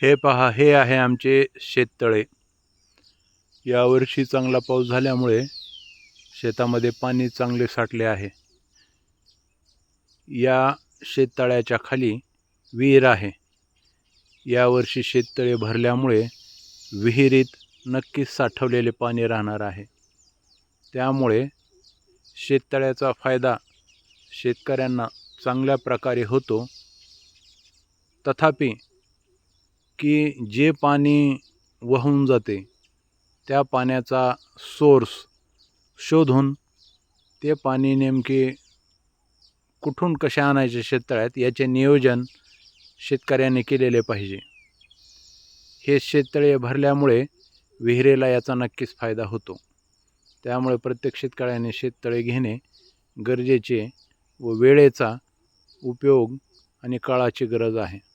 हे पहा, हे आहे आमचे शेततळे। यावर्षी चांगला पाऊस झाल्यामुळे शेतामध्ये पाणी चांगले साठले आहे। या शेततळ्याच्या खाली विहीर आहे। यावर्षी शेततळे भरल्यामुळे विहिरीत नक्कीच साठवलेले पाणी राहणार आहे। त्यामुळे शेततळ्याचा फायदा शेतकऱ्यांना चांगल्या प्रकारे होतो। तथापि की जे पाणी वाहून जाते त्या पाण्याचा सोर्स शोधून ते पाणी नेमके कुठून कसे आणायचे शेततळ्यात याचे नियोजन शेतकऱ्यांनी केलेले पाहिजे। हे शेततळे भरल्यामुळे विहिरीला याचा नक्कीच फायदा होतो। त्यामुळे प्रत्येक शेतकऱ्याने शेततळे घेणे गरजेचे व वेळेचा उपयोग आणि काळाची गरज आहे।